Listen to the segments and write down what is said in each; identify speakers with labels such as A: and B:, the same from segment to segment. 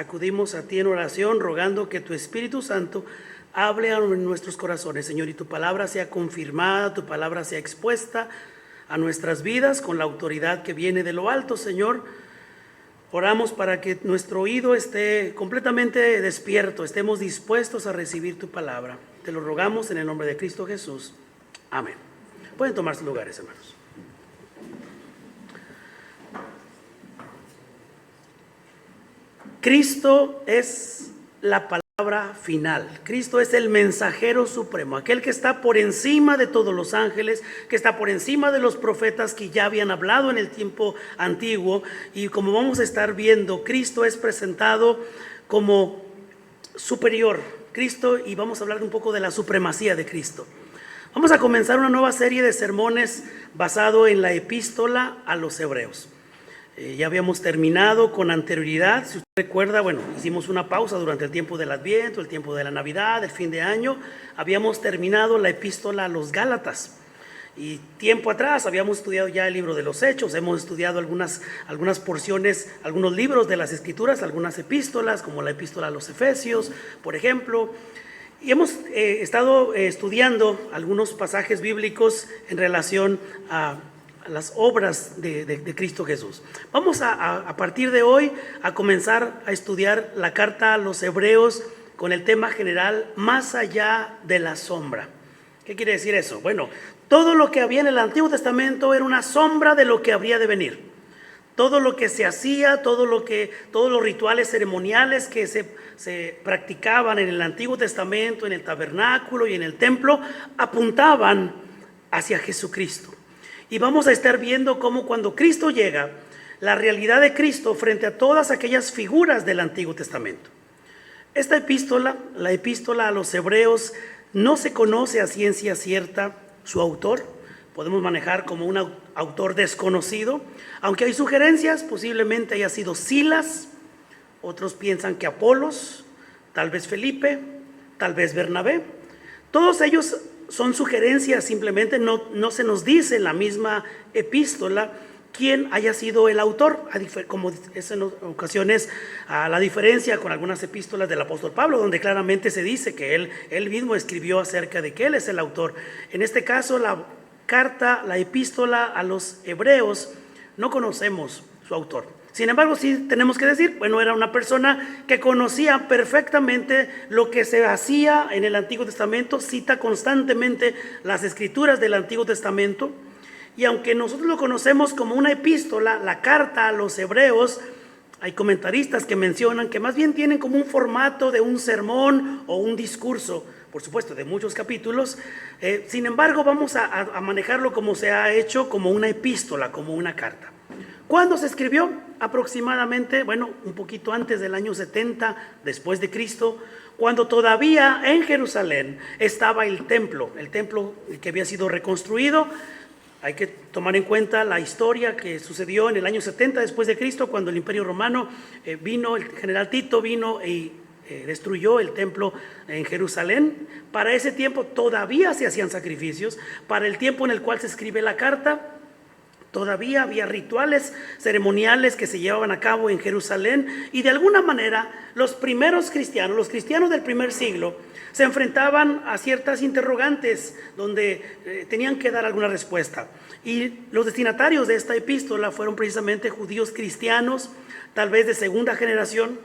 A: acudimos a ti en oración, rogando que tu Espíritu Santo hable a nuestros corazones, Señor, y tu palabra sea confirmada, tu palabra sea expuesta a nuestras vidas con la autoridad que viene de lo alto, Señor. Oramos para que nuestro oído esté completamente despierto, estemos dispuestos a recibir tu palabra. Te lo rogamos en el nombre de Cristo Jesús. Amén. Pueden tomar sus lugares, hermanos. Cristo es la palabra final. Cristo es el mensajero supremo, aquel que está por encima de todos los ángeles, que está por encima de los profetas que ya habían hablado en el tiempo antiguo. Y como vamos a estar viendo, Cristo es presentado como superior. Cristo, y vamos a hablar un poco de la supremacía de Cristo. Vamos a comenzar una nueva serie de sermones basado en la epístola a los Hebreos. Ya habíamos terminado con anterioridad, si usted recuerda, hicimos una pausa durante el tiempo del Adviento, el tiempo de la Navidad, el fin de año. Habíamos terminado la epístola a los Gálatas. Y tiempo atrás habíamos estudiado ya el libro de los Hechos, hemos estudiado algunas porciones, algunos libros de las Escrituras, algunas epístolas, como la epístola a los Efesios, por ejemplo. Y hemos estado estudiando algunos pasajes bíblicos en relación a las obras de Cristo Jesús. Vamos a partir de hoy a comenzar a estudiar la carta a los Hebreos con el tema general, más allá de la sombra. ¿Qué quiere decir eso? Bueno, todo lo que había en el Antiguo Testamento era una sombra de lo que habría de venir. Todo lo que se hacía, todos los rituales ceremoniales que se practicaban en el Antiguo Testamento, en el tabernáculo y en el templo, apuntaban hacia Jesucristo. Y vamos a estar viendo cómo cuando Cristo llega, la realidad de Cristo frente a todas aquellas figuras del Antiguo Testamento. Esta epístola, la epístola a los Hebreos, no se conoce a ciencia cierta su autor. Podemos manejar como un autor desconocido, aunque hay sugerencias, posiblemente haya sido Silas, otros piensan que Apolos, tal vez Felipe, tal vez Bernabé. Todos ellos son sugerencias, simplemente no se nos dice en la misma epístola quién haya sido el autor, como es en ocasiones la diferencia con algunas epístolas del apóstol Pablo, donde claramente se dice que él mismo escribió acerca de que él es el autor. En este caso, la epístola a los Hebreos, no conocemos su autor. Sin embargo, sí tenemos que decir, era una persona que conocía perfectamente lo que se hacía en el Antiguo Testamento, cita constantemente las escrituras del Antiguo Testamento, y aunque nosotros lo conocemos como una epístola, la carta a los Hebreos, hay comentaristas que mencionan que más bien tienen como un formato de un sermón o un discurso, por supuesto, de muchos capítulos. Sin embargo, vamos a manejarlo como se ha hecho, como una epístola, como una carta. ¿Cuándo se escribió? Aproximadamente, un poquito antes del año 70 después de Cristo, cuando todavía en Jerusalén estaba el templo que había sido reconstruido. Hay que tomar en cuenta la historia que sucedió en el año 70 después de Cristo, cuando el Imperio Romano vino, el general Tito vino y destruyó el templo en Jerusalén. Para ese tiempo todavía se hacían sacrificios. Para el tiempo en el cual se escribe la carta, todavía había rituales ceremoniales que se llevaban a cabo en Jerusalén, y de alguna manera los primeros cristianos, los cristianos del primer siglo, se enfrentaban a ciertas interrogantes donde tenían que dar alguna respuesta. Y los destinatarios de esta epístola fueron precisamente judíos cristianos, tal vez de segunda generación,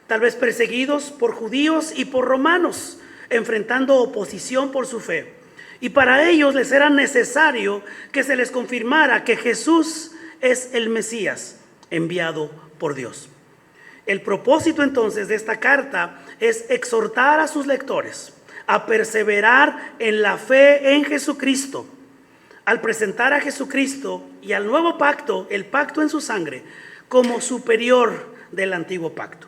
A: tal vez perseguidos por judíos y por romanos, enfrentando oposición por su fe. Y para ellos les era necesario que se les confirmara que Jesús es el Mesías enviado por Dios. El propósito entonces de esta carta es exhortar a sus lectores a perseverar en la fe en Jesucristo, al presentar a Jesucristo y al nuevo pacto, el pacto en su sangre, como superior del antiguo pacto.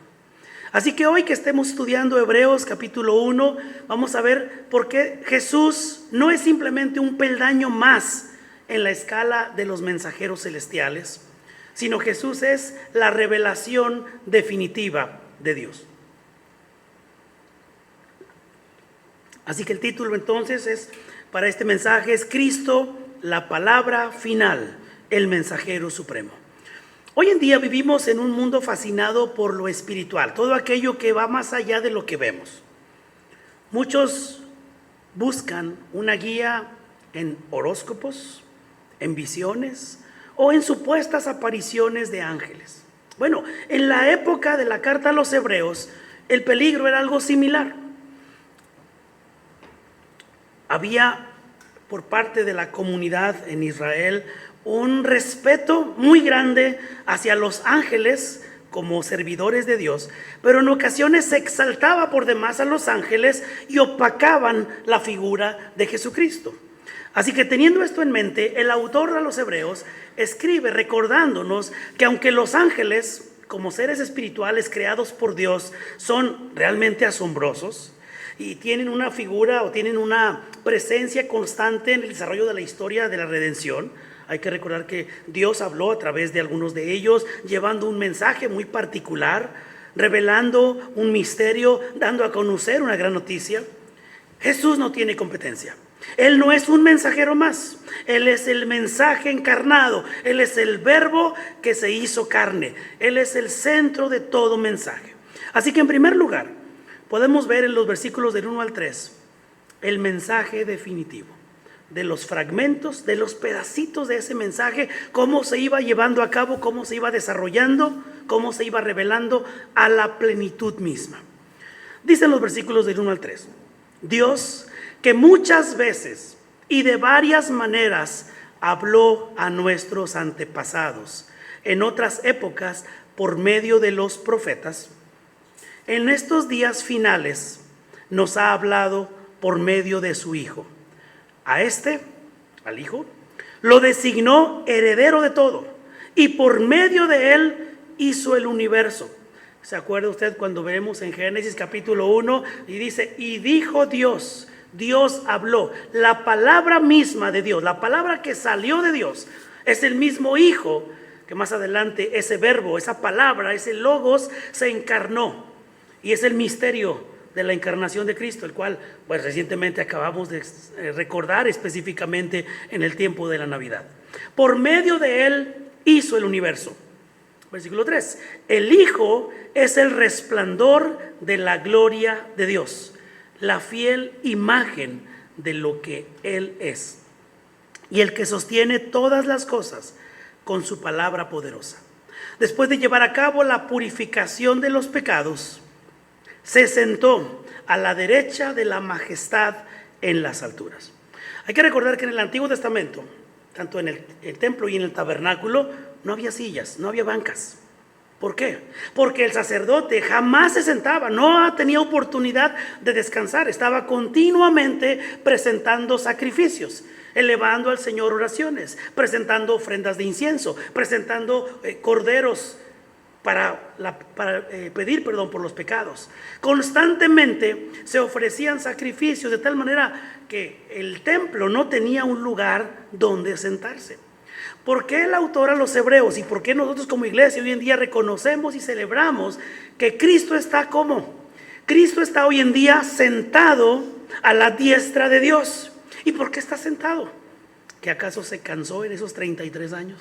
A: Así que hoy que estemos estudiando Hebreos capítulo 1, vamos a ver por qué Jesús no es simplemente un peldaño más en la escala de los mensajeros celestiales, sino Jesús es la revelación definitiva de Dios. Así que el título entonces para este mensaje es Cristo, la palabra final, el mensajero supremo. Hoy en día vivimos en un mundo fascinado por lo espiritual, todo aquello que va más allá de lo que vemos. Muchos buscan una guía en horóscopos, en visiones o en supuestas apariciones de ángeles. Bueno, en la época de la carta a los Hebreos, el peligro era algo similar. Había por parte de la comunidad en Israel un respeto muy grande hacia los ángeles como servidores de Dios, pero en ocasiones se exaltaba por demás a los ángeles y opacaban la figura de Jesucristo. Así que teniendo esto en mente, el autor a los Hebreos escribe recordándonos que aunque los ángeles, como seres espirituales creados por Dios, son realmente asombrosos y tienen una figura o tienen una presencia constante en el desarrollo de la historia de la redención, hay que recordar que Dios habló a través de algunos de ellos, llevando un mensaje muy particular, revelando un misterio, dando a conocer una gran noticia. Jesús no tiene competencia. Él no es un mensajero más. Él es el mensaje encarnado. Él es el verbo que se hizo carne. Él es el centro de todo mensaje. Así que en primer lugar, podemos ver en los versículos del 1 al 3 el mensaje definitivo, de los fragmentos, de los pedacitos de ese mensaje, cómo se iba llevando a cabo, cómo se iba desarrollando, cómo se iba revelando a la plenitud misma. Dicen los versículos del 1 al 3, Dios, que muchas veces y de varias maneras habló a nuestros antepasados, en otras épocas por medio de los profetas, en estos días finales nos ha hablado por medio de su Hijo. A este, al Hijo, lo designó heredero de todo y por medio de él hizo el universo. ¿Se acuerda usted cuando vemos en Génesis capítulo 1 y dice, y dijo Dios, Dios habló, la palabra misma de Dios, la palabra que salió de Dios, es el mismo Hijo que más adelante ese verbo, esa palabra, ese logos se encarnó y es el misterio de la encarnación de Cristo, el cual pues recientemente acabamos de recordar específicamente en el tiempo de la Navidad. Por medio de él hizo el universo. Versículo 3. El Hijo es el resplandor de la gloria de Dios, la fiel imagen de lo que él es, y el que sostiene todas las cosas con su palabra poderosa. Después de llevar a cabo la purificación de los pecados, se sentó a la derecha de la majestad en las alturas. Hay que recordar que en el Antiguo Testamento, tanto en el templo y en el tabernáculo, no había sillas, no había bancas. ¿Por qué? Porque el sacerdote jamás se sentaba, no tenía oportunidad de descansar, estaba continuamente presentando sacrificios, elevando al Señor oraciones, presentando ofrendas de incienso, presentando corderos para pedir perdón por los pecados. Constantemente se ofrecían sacrificios de tal manera que el templo no tenía un lugar donde sentarse. ¿Por qué el autor a los Hebreos y por qué nosotros como iglesia hoy en día reconocemos y celebramos que Cristo está como? Cristo está hoy en día sentado a la diestra de Dios. ¿Y por qué está sentado? ¿Que acaso se cansó en esos 33 años?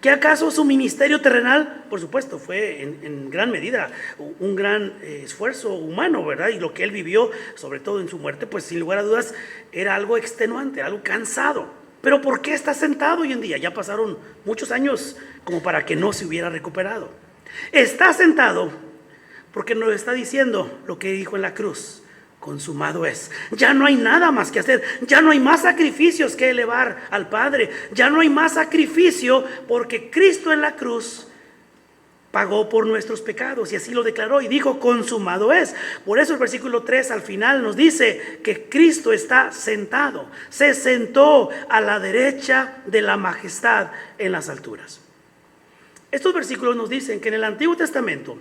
A: ¿Que acaso su ministerio terrenal, por supuesto, fue en gran medida un gran esfuerzo humano, ¿verdad? Y lo que él vivió, sobre todo en su muerte, pues sin lugar a dudas, era algo extenuante, algo cansado. Pero ¿por qué está sentado hoy en día? Ya pasaron muchos años como para que no se hubiera recuperado. Está sentado porque nos está diciendo lo que dijo en la cruz. Consumado es. Ya no hay nada más que hacer. Ya no hay más sacrificios que elevar al Padre. Ya no hay más sacrificio porque Cristo en la cruz pagó por nuestros pecados y así lo declaró y dijo consumado es. Por eso el versículo 3 al final nos dice que Cristo está sentado. Se sentó a la derecha de la majestad en las alturas. Estos versículos nos dicen que en el Antiguo Testamento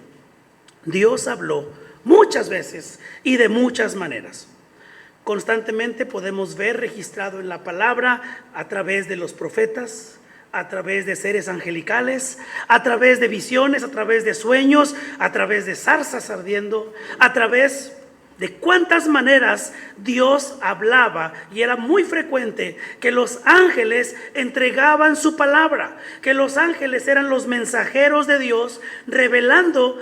A: Dios habló muchas veces y de muchas maneras. Constantemente podemos ver registrado en la palabra a través de los profetas, a través de seres angelicales, a través de visiones, a través de sueños, a través de zarzas ardiendo, a través de cuántas maneras Dios hablaba, y era muy frecuente que los ángeles entregaban su palabra, que los ángeles eran los mensajeros de Dios, revelando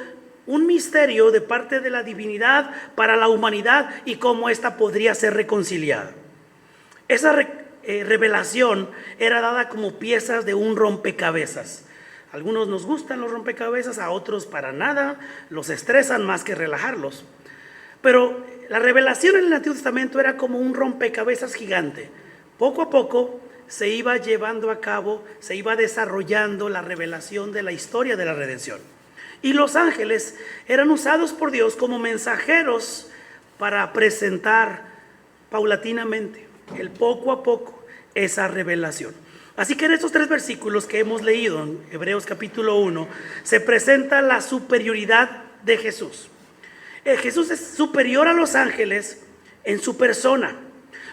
A: un misterio de parte de la divinidad para la humanidad y cómo ésta podría ser reconciliada. Esa revelación era dada como piezas de un rompecabezas. A algunos nos gustan los rompecabezas, a otros para nada, los estresan más que relajarlos. Pero la revelación en el Antiguo Testamento era como un rompecabezas gigante. Poco a poco se iba llevando a cabo, se iba desarrollando la revelación de la historia de la redención. Y los ángeles eran usados por Dios como mensajeros para presentar paulatinamente, el poco a poco, esa revelación. Así que en estos 3 versículos que hemos leído en Hebreos capítulo 1, se presenta la superioridad de Jesús. Jesús es superior a los ángeles en su persona.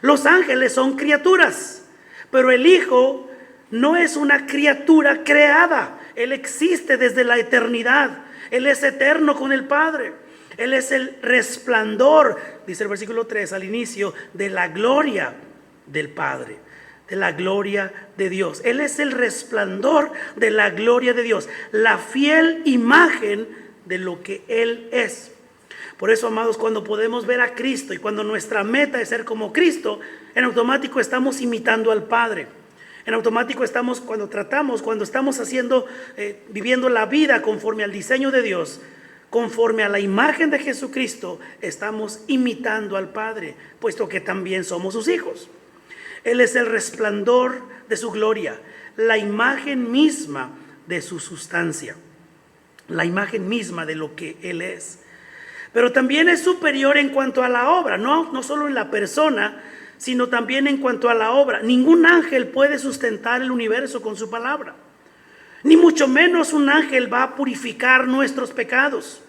A: Los ángeles son criaturas, pero el Hijo no es una criatura creada. Él existe desde la eternidad. Él es eterno con el Padre. Él es el resplandor, dice el versículo 3 al inicio, de la gloria del Padre, de la gloria de Dios. Él es el resplandor de la gloria de Dios, la fiel imagen de lo que Él es. Por eso, amados, cuando podemos ver a Cristo y cuando nuestra meta es ser como Cristo, en automático estamos imitando al Padre. En automático estamos, cuando estamos haciendo, viviendo la vida conforme al diseño de Dios, conforme a la imagen de Jesucristo, estamos imitando al Padre, puesto que también somos sus hijos. Él es el resplandor de su gloria, la imagen misma de su sustancia, la imagen misma de lo que Él es. Pero también es superior en cuanto a la obra, no solo en la persona, sino también en cuanto a la obra. Ningún ángel puede sustentar el universo con su palabra, ni mucho menos un ángel va a purificar nuestros pecados.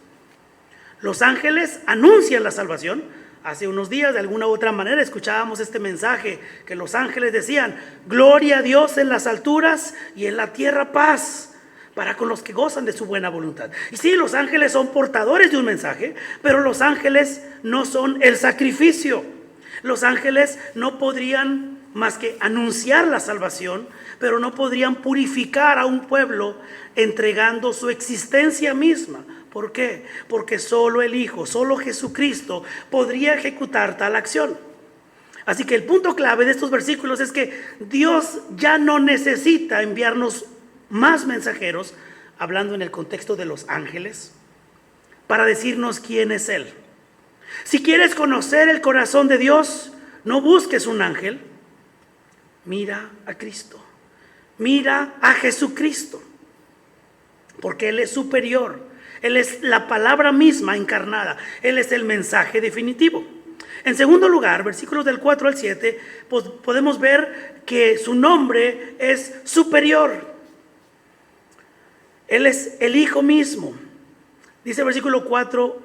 A: Los ángeles anuncian la salvación. Hace unos días, de alguna u otra manera, escuchábamos este mensaje que los ángeles decían: gloria a Dios en las alturas y en la tierra paz para con los que gozan de su buena voluntad. Y sí, los ángeles son portadores de un mensaje, pero los ángeles no son el sacrificio. Los ángeles no podrían más que anunciar la salvación, pero no podrían purificar a un pueblo entregando su existencia misma. ¿Por qué? Porque solo el Hijo, solo Jesucristo podría ejecutar tal acción. Así que el punto clave de estos versículos es que Dios ya no necesita enviarnos más mensajeros, hablando en el contexto de los ángeles, para decirnos quién es Él. Si quieres conocer el corazón de Dios, no busques un ángel. Mira a Cristo, mira a Jesucristo, porque Él es superior. Él es la palabra misma encarnada. Él es el mensaje definitivo. En segundo lugar, versículos del 4 al 7, podemos ver que su nombre es superior. Él es el Hijo mismo. Dice el versículo 4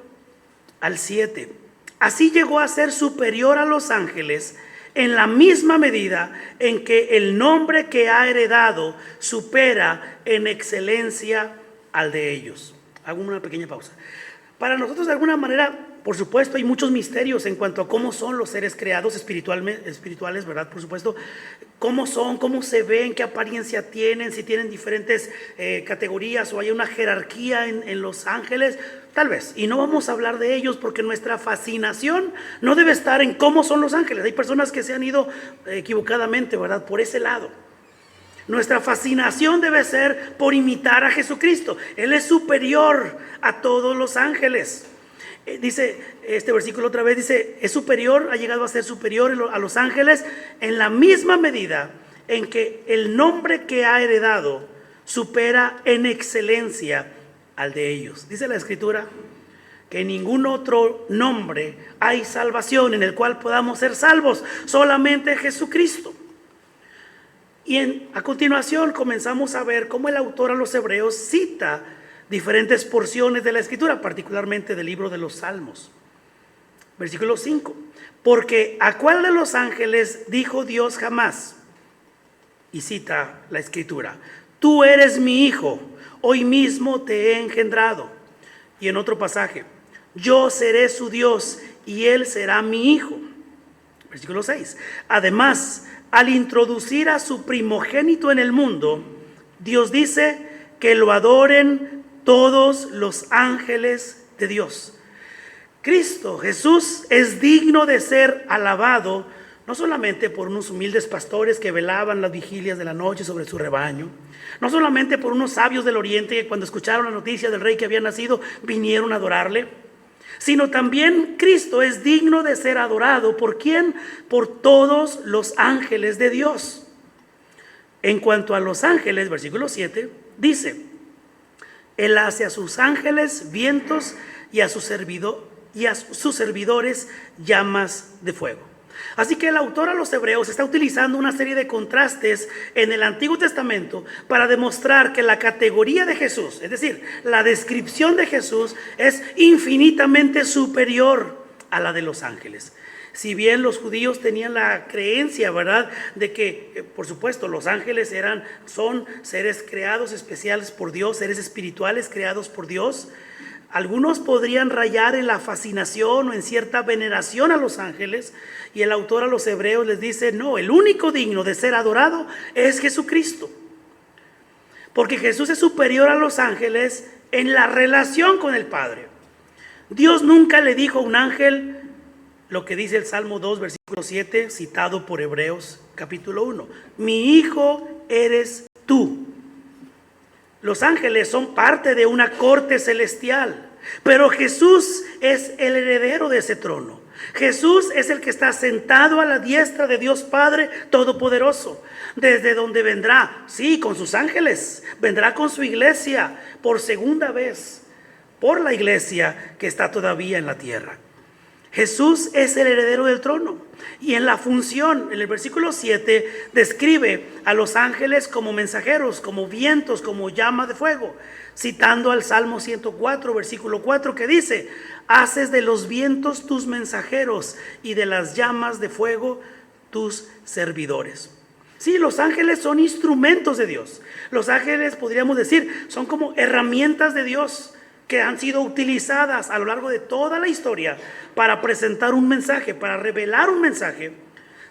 A: al 7. Así llegó a ser superior a los ángeles en la misma medida en que el nombre que ha heredado supera en excelencia al de ellos. Hago una pequeña pausa. Para nosotros, de alguna manera, por supuesto, hay muchos misterios en cuanto a cómo son los seres creados espirituales, ¿verdad? Por supuesto, cómo son, cómo se ven, qué apariencia tienen, si tienen diferentes categorías o hay una jerarquía en los ángeles, tal vez. Y no vamos a hablar de ellos porque nuestra fascinación no debe estar en cómo son los ángeles. Hay personas que se han ido equivocadamente, ¿verdad? Por ese lado. Nuestra fascinación debe ser por imitar a Jesucristo. Él es superior a todos los ángeles. Dice este versículo otra vez, dice, es superior, ha llegado a ser superior a los ángeles en la misma medida en que el nombre que ha heredado supera en excelencia al de ellos. Dice la Escritura que en ningún otro nombre hay salvación en el cual podamos ser salvos, solamente Jesucristo. Y a continuación comenzamos a ver cómo el autor a los Hebreos cita diferentes porciones de la Escritura, particularmente del libro de los Salmos. Versículo 5. Porque ¿a cuál de los ángeles dijo Dios jamás? Y cita la Escritura: tú eres mi hijo, hoy mismo te he engendrado. Y en otro pasaje: yo seré su Dios y él será mi hijo. Versículo 6. Además, al introducir a su primogénito en el mundo, Dios dice que lo adoren todos los ángeles de Dios. Cristo, Jesús, es digno de ser alabado, no solamente por unos humildes pastores que velaban las vigilias de la noche sobre su rebaño, no solamente por unos sabios del oriente que cuando escucharon la noticia del rey que había nacido vinieron a adorarle, sino también Cristo es digno de ser adorado. ¿Por quién? Por todos los ángeles de Dios. En cuanto a los ángeles, versículo 7, dice: Él hace a sus ángeles vientos y a sus servidores llamas de fuego. Así que el autor a los Hebreos está utilizando una serie de contrastes en el Antiguo Testamento para demostrar que la categoría de Jesús, es decir, la descripción de Jesús, es infinitamente superior a la de los ángeles. Si bien los judíos tenían la creencia, ¿verdad?, de que, por supuesto, los ángeles son seres creados especiales por Dios, seres espirituales creados por Dios, algunos podrían rayar en la fascinación o en cierta veneración a los ángeles, y el autor a los Hebreos les dice: no, el único digno de ser adorado es Jesucristo, porque Jesús es superior a los ángeles en la relación con el Padre. Dios nunca le dijo a un ángel lo que dice el Salmo 2, versículo 7, citado por Hebreos capítulo 1: mi hijo eres tú. Los ángeles son parte de una corte celestial, pero Jesús es el heredero de ese trono. Jesús es el que está sentado a la diestra de Dios Padre Todopoderoso, desde donde vendrá, sí, con sus ángeles, vendrá con su iglesia por segunda vez, por la iglesia que está todavía en la tierra. Jesús es el heredero del trono, y en la función, en el versículo 7, describe a los ángeles como mensajeros, como vientos, como llama de fuego, citando al Salmo 104, versículo 4, que dice: haces de los vientos tus mensajeros y de las llamas de fuego tus servidores. Sí, los ángeles son instrumentos de Dios. Los ángeles, podríamos decir, son como herramientas de Dios que han sido utilizadas a lo largo de toda la historia para presentar un mensaje, para revelar un mensaje.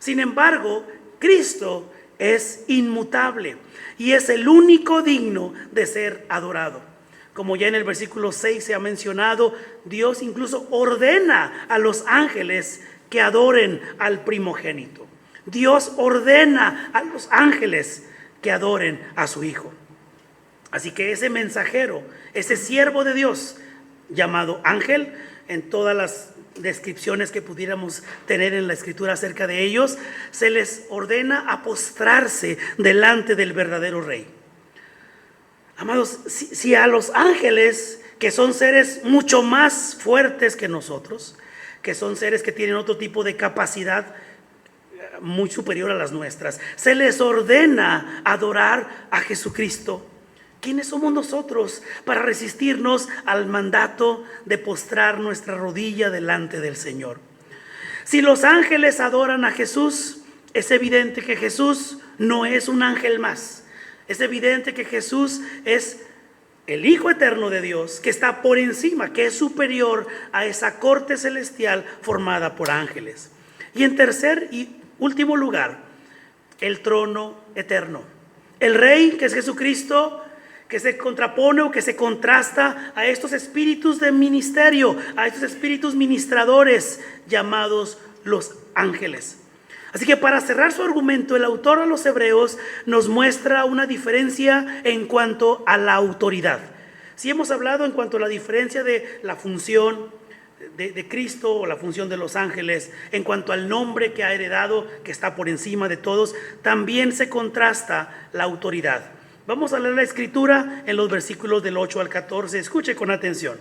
A: Sin embargo, Cristo es inmutable y es el único digno de ser adorado. Como ya en el versículo 6 se ha mencionado, Dios incluso ordena a los ángeles que adoren al primogénito. Dios ordena a los ángeles que adoren a su Hijo. Así que ese mensajero, ese siervo de Dios llamado ángel, en todas las descripciones que pudiéramos tener en la Escritura acerca de ellos, se les ordena a postrarse delante del verdadero Rey. Amados, si a los ángeles, que son seres mucho más fuertes que nosotros, que son seres que tienen otro tipo de capacidad muy superior a las nuestras, se les ordena adorar a Jesucristo, ¿quiénes somos nosotros para resistirnos al mandato de postrar nuestra rodilla delante del Señor? Si los ángeles adoran a Jesús, es evidente que Jesús no es un ángel más. Es evidente que Jesús es el Hijo eterno de Dios, que está por encima, que es superior a esa corte celestial formada por ángeles. Y en tercer y último lugar, el trono eterno. El Rey, que es Jesucristo, que se contrapone o que se contrasta a estos espíritus de ministerio, a estos espíritus ministradores llamados los ángeles. Así que para cerrar su argumento, el autor a los Hebreos nos muestra una diferencia en cuanto a la autoridad. Si hemos hablado en cuanto a la diferencia de la función de Cristo o la función de los ángeles, en cuanto al nombre que ha heredado, que está por encima de todos, también se contrasta la autoridad. Vamos a leer la Escritura en los versículos del 8 al 14. Escuche con atención.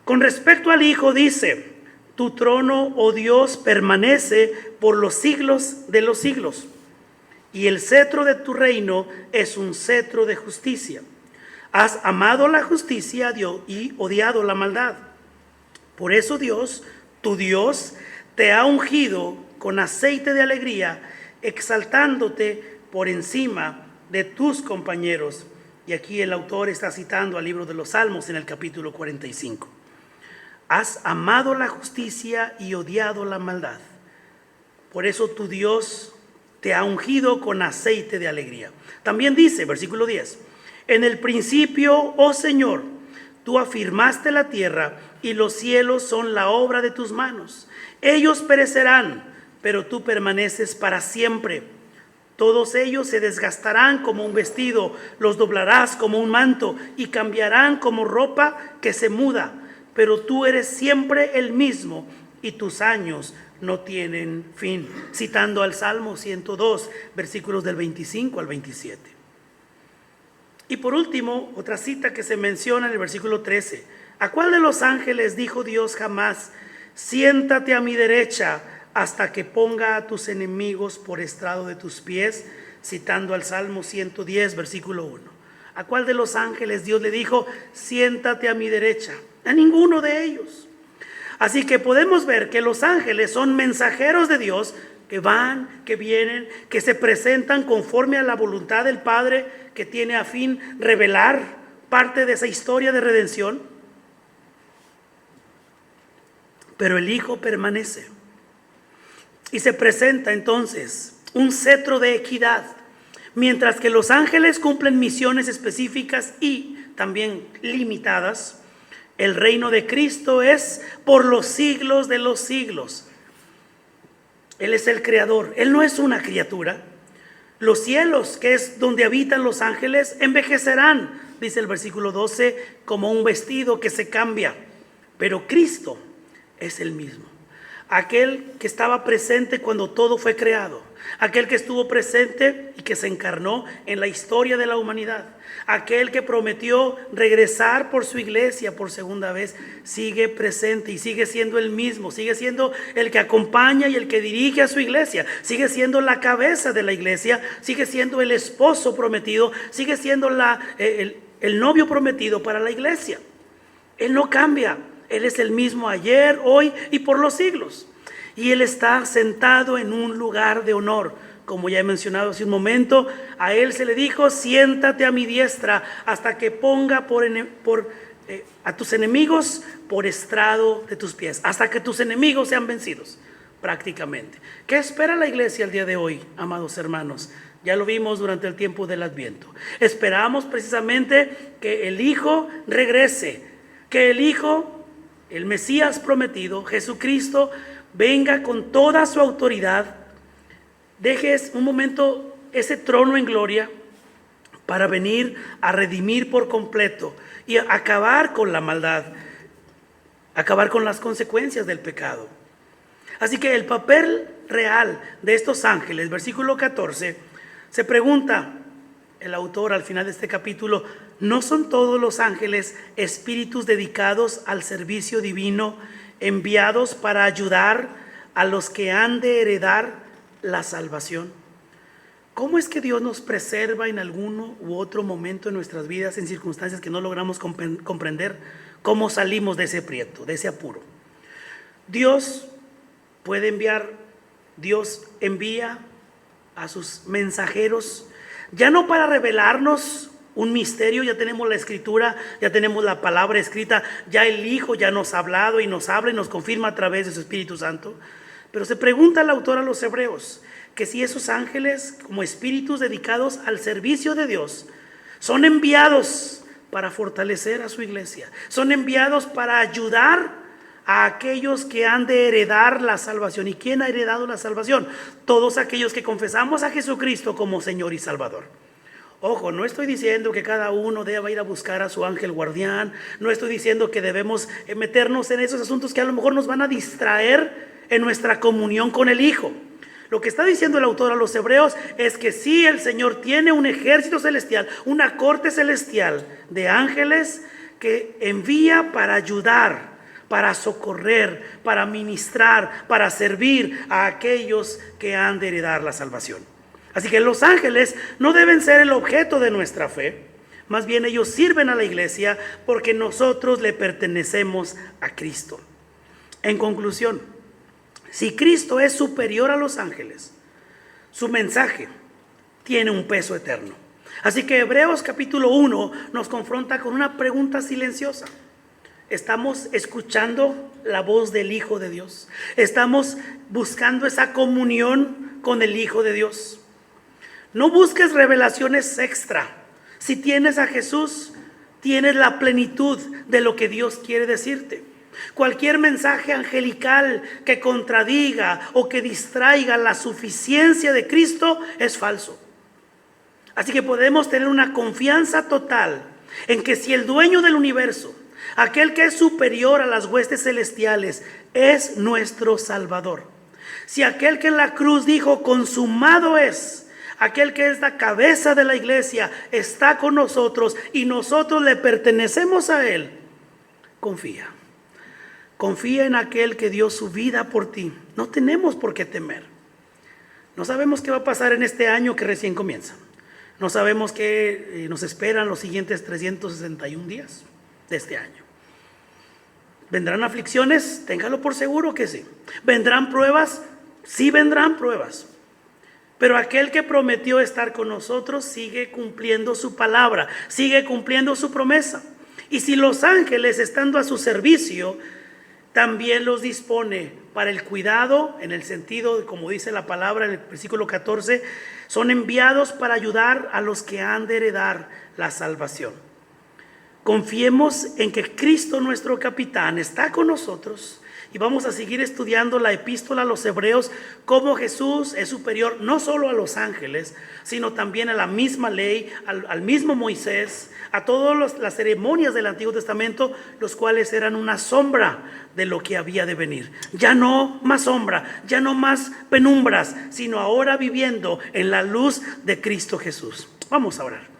A: Con respecto al Hijo dice: tu trono, oh Dios, permanece por los siglos de los siglos, y el cetro de tu reino es un cetro de justicia. Has amado la justicia y odiado la maldad. Por eso Dios, tu Dios, te ha ungido con aceite de alegría, exaltándote por encima de tus compañeros. Y aquí el autor está citando al libro de los Salmos en el capítulo 45. Has amado la justicia y odiado la maldad. Por eso tu Dios te ha ungido con aceite de alegría. También dice, versículo 10, en el principio, oh Señor, tú afirmaste la tierra y los cielos son la obra de tus manos. Ellos perecerán, pero tú permaneces para siempre. Todos ellos se desgastarán como un vestido, los doblarás como un manto y cambiarán como ropa que se muda. Pero tú eres siempre el mismo y tus años no tienen fin. Citando al Salmo 102, versículos del 25 al 27. Y por último, otra cita que se menciona en el versículo 13. ¿A cuál de los ángeles dijo Dios jamás, siéntate a mi derecha hasta que ponga a tus enemigos por estrado de tus pies? Citando al Salmo 110, versículo 1. ¿A cuál de los ángeles Dios le dijo, siéntate a mi derecha? A ninguno de ellos. Así que podemos ver que los ángeles son mensajeros de Dios que van, que vienen, que se presentan conforme a la voluntad del Padre, que tiene a fin revelar parte de esa historia de redención. Pero el Hijo permanece. Y se presenta entonces un cetro de equidad. Mientras que los ángeles cumplen misiones específicas y también limitadas, el reino de Cristo es por los siglos de los siglos. Él es el creador, Él no es una criatura. Los cielos, que es donde habitan los ángeles, envejecerán, dice el versículo 12, como un vestido que se cambia. Pero Cristo es el mismo. Aquel que estaba presente cuando todo fue creado. Aquel que estuvo presente y que se encarnó en la historia de la humanidad. Aquel que prometió regresar por su iglesia por segunda vez, sigue presente y sigue siendo el mismo. Sigue siendo el que acompaña y el que dirige a su iglesia. Sigue siendo la cabeza de la iglesia. Sigue siendo el esposo prometido. Sigue siendo el novio prometido para la iglesia. Él no cambia. Él es el mismo ayer, hoy y por los siglos. Y Él está sentado en un lugar de honor. Como ya he mencionado hace un momento, a Él se le dijo, siéntate a mi diestra hasta que ponga a tus enemigos por estrado de tus pies. Hasta que tus enemigos sean vencidos, prácticamente. ¿Qué espera la iglesia el día de hoy, amados hermanos? Ya lo vimos durante el tiempo del Adviento. Esperamos precisamente que el Hijo regrese, que el Hijo, el Mesías prometido, Jesucristo, venga con toda su autoridad, dejes un momento ese trono en gloria para venir a redimir por completo y acabar con la maldad, acabar con las consecuencias del pecado. Así que el papel real de estos ángeles, versículo 14, se pregunta el autor al final de este capítulo, ¿no son todos los ángeles espíritus dedicados al servicio divino, enviados para ayudar a los que han de heredar la salvación? ¿Cómo es que Dios nos preserva en alguno u otro momento en nuestras vidas en circunstancias que no logramos comprender? ¿Cómo salimos de ese aprieto, de ese apuro? Dios envía a sus mensajeros, ya no para revelarnos un misterio, ya tenemos la escritura, ya tenemos la palabra escrita, ya el Hijo ya nos ha hablado y nos habla y nos confirma a través de su Espíritu Santo. Pero se pregunta el autor a los hebreos que si esos ángeles, como espíritus dedicados al servicio de Dios, son enviados para fortalecer a su iglesia, son enviados para ayudar a aquellos que han de heredar la salvación. ¿Y quién ha heredado la salvación? Todos aquellos que confesamos a Jesucristo como Señor y Salvador. Ojo, no estoy diciendo que cada uno deba ir a buscar a su ángel guardián, no estoy diciendo que debemos meternos en esos asuntos que a lo mejor nos van a distraer en nuestra comunión con el Hijo. Lo que está diciendo el autor a los hebreos es que sí, el Señor tiene un ejército celestial, una corte celestial de ángeles que envía para ayudar, para socorrer, para ministrar, para servir a aquellos que han de heredar la salvación. Así que los ángeles no deben ser el objeto de nuestra fe, más bien ellos sirven a la iglesia porque nosotros le pertenecemos a Cristo. En conclusión, si Cristo es superior a los ángeles, su mensaje tiene un peso eterno. Así que Hebreos capítulo 1 nos confronta con una pregunta silenciosa. Estamos escuchando la voz del Hijo de Dios. Estamos buscando esa comunión con el Hijo de Dios. No busques revelaciones extra. Si tienes a Jesús, tienes la plenitud de lo que Dios quiere decirte. Cualquier mensaje angelical que contradiga o que distraiga la suficiencia de Cristo es falso. Así que podemos tener una confianza total en que si el dueño del universo, aquel que es superior a las huestes celestiales, es nuestro Salvador, si aquel que en la cruz dijo consumado es, aquel que es la cabeza de la iglesia, está con nosotros y nosotros le pertenecemos a Él, confía. Confía en aquel que dio su vida por ti. No tenemos por qué temer. No sabemos qué va a pasar en este año que recién comienza. No sabemos qué nos esperan los siguientes 361 días de este año. ¿Vendrán aflicciones? Téngalo por seguro que sí. ¿Vendrán pruebas? Sí vendrán pruebas. Pero aquel que prometió estar con nosotros sigue cumpliendo su palabra, sigue cumpliendo su promesa. Y si los ángeles, estando a su servicio, también los dispone para el cuidado, en el sentido de, como dice la palabra en el versículo 14, son enviados para ayudar a los que han de heredar la salvación. Confiemos en que Cristo, nuestro capitán, está con nosotros y vamos a seguir estudiando la epístola a los Hebreos, cómo Jesús es superior no solo a los ángeles, sino también a la misma ley, al mismo Moisés, a todas las ceremonias del Antiguo Testamento, los cuales eran una sombra de lo que había de venir. Ya no más sombra, ya no más penumbras, sino ahora viviendo en la luz de Cristo Jesús. Vamos a orar.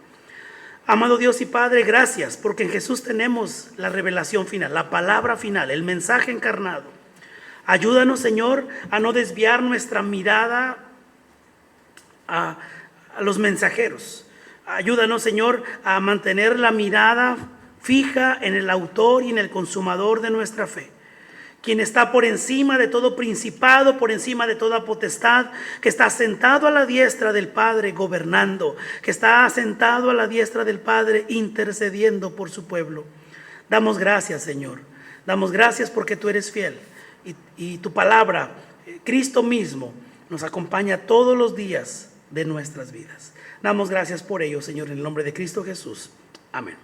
A: Amado Dios y Padre, gracias porque en Jesús tenemos la revelación final, la palabra final, el mensaje encarnado. Ayúdanos, Señor, a no desviar nuestra mirada a los mensajeros. Ayúdanos, Señor, a mantener la mirada fija en el autor y en el consumador de nuestra fe, quien está por encima de todo principado, por encima de toda potestad, que está sentado a la diestra del Padre gobernando, que está sentado a la diestra del Padre intercediendo por su pueblo. Damos gracias, Señor. Damos gracias porque tú eres fiel y tu palabra, Cristo mismo, nos acompaña todos los días de nuestras vidas. Damos gracias por ello, Señor, en el nombre de Cristo Jesús. Amén.